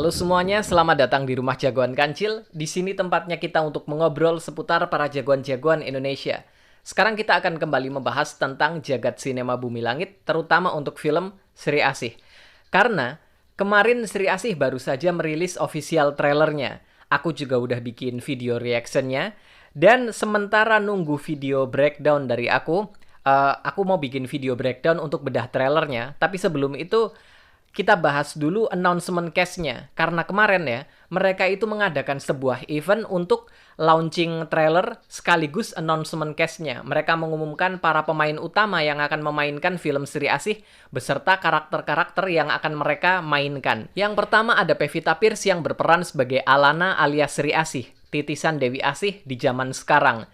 Halo semuanya, selamat datang di Rumah Jagoan Kancil. Di sini tempatnya kita untuk mengobrol seputar para jagoan-jagoan Indonesia. Sekarang kita akan kembali membahas tentang jagat sinema Bumi Langit, terutama untuk film Sri Asih. Karena kemarin Sri Asih baru saja merilis official trailernya. Aku juga udah bikin video reactionnya. Dan sementara nunggu video breakdown dari aku mau bikin video breakdown untuk bedah trailernya. Tapi sebelum itu, kita bahas dulu announcement cast-nya. Karena kemarin ya, mereka itu mengadakan sebuah event untuk launching trailer sekaligus announcement cast-nya. Mereka mengumumkan para pemain utama yang akan memainkan film Sri Asih beserta karakter-karakter yang akan mereka mainkan. Yang pertama ada Pevita Pierce yang berperan sebagai Alana alias Sri Asih, titisan Dewi Asih di zaman sekarang.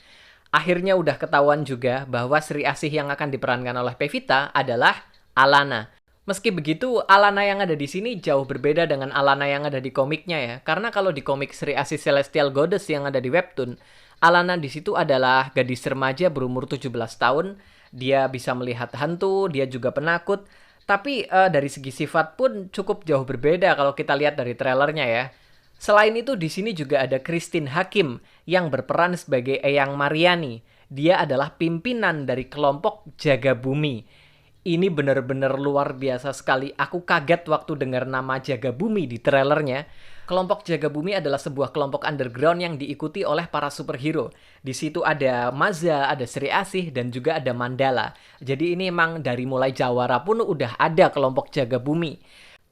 Akhirnya udah ketahuan juga bahwa Sri Asih yang akan diperankan oleh Pevita adalah Alana. Meski begitu, Alana yang ada di sini jauh berbeda dengan Alana yang ada di komiknya ya. Karena kalau di komik Sri Asih Celestial Goddess yang ada di webtoon, Alana di situ adalah gadis remaja berumur 17 tahun. Dia bisa melihat hantu, dia juga penakut. Tapi dari segi sifat pun cukup jauh berbeda kalau kita lihat dari trailernya ya. Selain itu di sini juga ada Christine Hakim yang berperan sebagai Eyang Mariani. Dia adalah pimpinan dari kelompok Jaga Bumi. Ini benar-benar luar biasa sekali. Aku kaget waktu dengar nama Jaga Bumi di trailernya. Kelompok Jaga Bumi adalah sebuah kelompok underground yang diikuti oleh para superhero. Di situ ada Maza, ada Sri Asih, dan juga ada Mandala. Jadi ini emang dari mulai Jawara pun udah ada kelompok Jaga Bumi.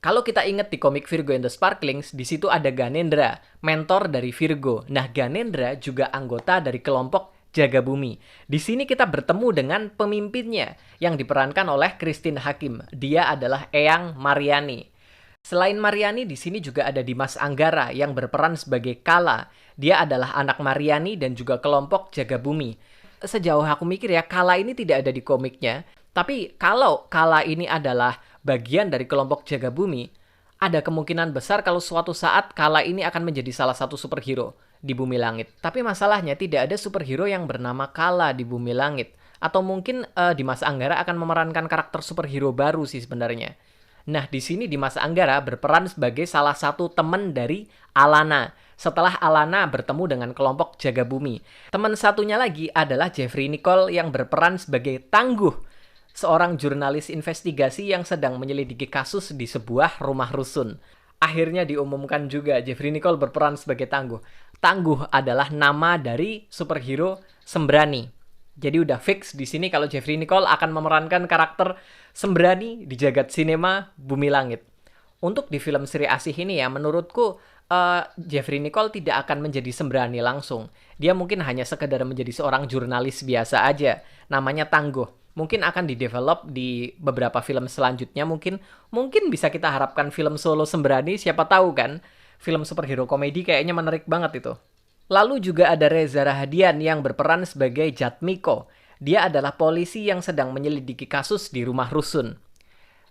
Kalau kita ingat di komik Virgo and the Sparklings, di situ ada Ganendra, mentor dari Virgo. Nah, Ganendra juga anggota dari kelompok Jaga Bumi. Di sini kita bertemu dengan pemimpinnya yang diperankan oleh Christine Hakim. Dia adalah Eyang Mariani. Selain Mariani, di sini juga ada Dimas Anggara yang berperan sebagai Kala. Dia adalah anak Mariani dan juga kelompok Jaga Bumi. Sejauh aku mikir ya, Kala ini tidak ada di komiknya. Tapi kalau Kala ini adalah bagian dari kelompok Jaga Bumi, ada kemungkinan besar kalau suatu saat Kala ini akan menjadi salah satu superhero di Bumi Langit. Tapi masalahnya tidak ada superhero yang bernama Kala di Bumi Langit. Atau mungkin Dimas Anggara akan memerankan karakter superhero baru sih sebenarnya. Nah, di sini Dimas Anggara berperan sebagai salah satu teman dari Alana. Setelah Alana bertemu dengan kelompok Jaga Bumi. Teman satunya lagi adalah Jeffrey Nicole yang berperan sebagai Tangguh, seorang jurnalis investigasi yang sedang menyelidiki kasus di sebuah rumah rusun. Akhirnya diumumkan juga Jeffrey Nicole berperan sebagai Tangguh. Tangguh adalah nama dari superhero Sembrani. Jadi udah fix di sini kalau Jeffrey Nicole akan memerankan karakter Sembrani di jagat sinema Bumi Langit. Untuk di film Sri Asih ini ya, menurutku Jeffrey Nicole tidak akan menjadi Sembrani langsung. Dia mungkin hanya sekedar menjadi seorang jurnalis biasa aja. Namanya Tangguh. Mungkin akan di-develop di beberapa film selanjutnya. Mungkin bisa kita harapkan film solo Sembrani, siapa tahu kan. Film superhero komedi kayaknya menarik banget itu. Lalu juga ada Reza Rahadian yang berperan sebagai Jatmiko. Dia adalah polisi yang sedang menyelidiki kasus di rumah rusun.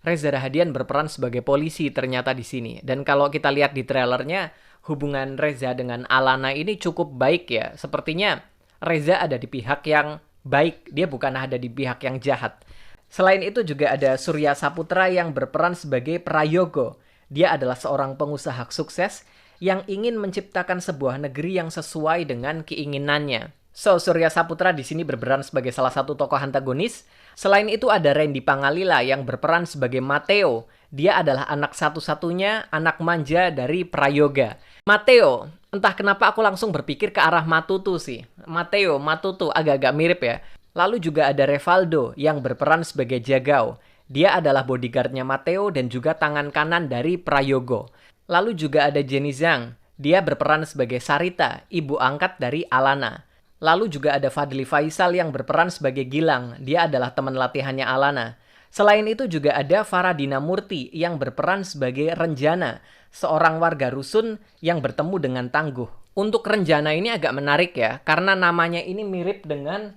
Reza Rahadian berperan sebagai polisi ternyata di sini. Dan kalau kita lihat di trailernya, hubungan Reza dengan Alana ini cukup baik ya. Sepertinya Reza ada di pihak yang baik, dia bukan ada di pihak yang jahat. Selain itu juga ada Surya Saputra yang berperan sebagai Prayogo. Dia adalah seorang pengusaha sukses yang ingin menciptakan sebuah negeri yang sesuai dengan keinginannya. So, Surya Saputra di sini berperan sebagai salah satu tokoh antagonis. Selain itu ada Randy Pangalila yang berperan sebagai Mateo. Dia adalah anak satu-satunya anak manja dari Prayoga. Mateo, entah kenapa aku langsung berpikir ke arah Matutu sih. Mateo, Matutu, agak-agak mirip ya. Lalu juga ada Revaldo yang berperan sebagai Jagao. Dia adalah bodyguardnya Mateo dan juga tangan kanan dari Prayogo. Lalu juga ada Jenny Zhang. Dia berperan sebagai Sarita, ibu angkat dari Alana. Lalu juga ada Fadli Faisal yang berperan sebagai Gilang. Dia adalah teman latihannya Alana. Selain itu juga ada Faradina Murti yang berperan sebagai Renjana, seorang warga rusun yang bertemu dengan Tangguh. Untuk Renjana ini agak menarik ya, karena namanya ini mirip dengan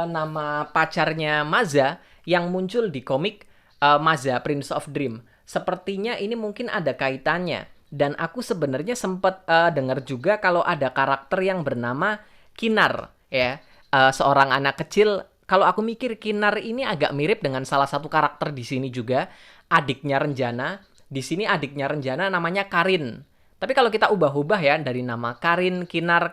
nama pacarnya Maza yang muncul di komik Maza Prince of Dream. Sepertinya ini mungkin ada kaitannya. Dan aku sebenarnya sempat dengar juga kalau ada karakter yang bernama Kinar ya, seorang anak kecil. Kalau aku mikir Kinar ini agak mirip dengan salah satu karakter di sini juga, adiknya Renjana. Di sini adiknya Renjana namanya Karin. Tapi kalau kita ubah-ubah ya dari nama Karin, Kinar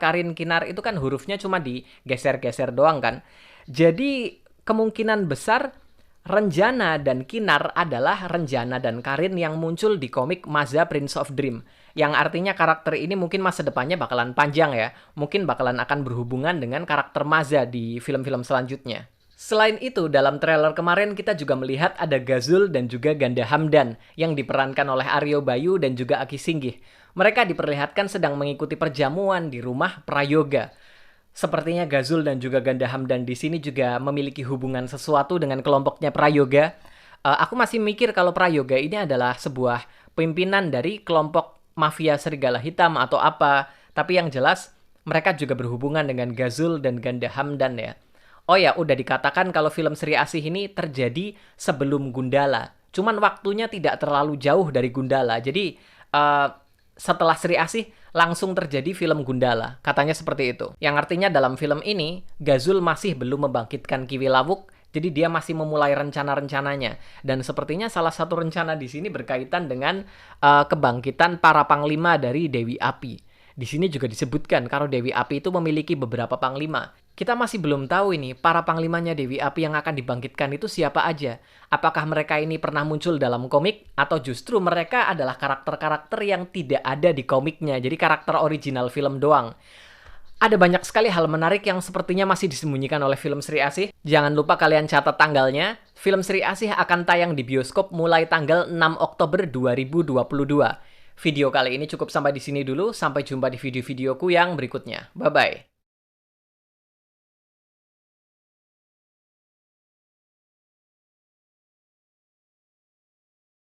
itu kan hurufnya cuma digeser-geser doang kan. Jadi kemungkinan besar Renjana dan Kinar adalah Renjana dan Karin yang muncul di komik Maza Prince of Dream. Yang artinya karakter ini mungkin masa depannya bakalan panjang ya. Mungkin bakalan akan berhubungan dengan karakter Maza di film-film selanjutnya. Selain itu, dalam trailer kemarin kita juga melihat ada Gazul dan juga Ganda Hamdan yang diperankan oleh Aryo Bayu dan juga Aki Singgih. Mereka diperlihatkan sedang mengikuti perjamuan di rumah Prayoga. Sepertinya Gazul dan juga Ganda Hamdan di sini juga memiliki hubungan sesuatu dengan kelompoknya Prayoga. Aku masih mikir kalau Prayoga ini adalah sebuah pimpinan dari kelompok mafia serigala hitam atau apa. Tapi yang jelas mereka juga berhubungan dengan Gazul dan Ganda Hamdan ya. Oh ya, udah dikatakan kalau film Sri Asih ini terjadi sebelum Gundala. Cuman waktunya tidak terlalu jauh dari Gundala. Jadi setelah Sri Asih langsung terjadi film Gundala. Katanya seperti itu. Yang artinya dalam film ini, Gazul masih belum membangkitkan Kiwi Lawuk. Jadi dia masih memulai rencana-rencananya. Dan sepertinya salah satu rencana di sini berkaitan dengan kebangkitan para panglima dari Dewi Api. Di sini juga disebutkan kalau Dewi Api itu memiliki beberapa panglima. Kita masih belum tahu ini, para panglimanya Dewi Api yang akan dibangkitkan itu siapa aja. Apakah mereka ini pernah muncul dalam komik, atau justru mereka adalah karakter-karakter yang tidak ada di komiknya, jadi karakter original film doang. Ada banyak sekali hal menarik yang sepertinya masih disembunyikan oleh film Sri Asih. Jangan lupa kalian catat tanggalnya. Film Sri Asih akan tayang di bioskop mulai tanggal 6 Oktober 2022. Video kali ini cukup sampai di sini dulu. Sampai jumpa di video-videoku yang berikutnya. Bye-bye.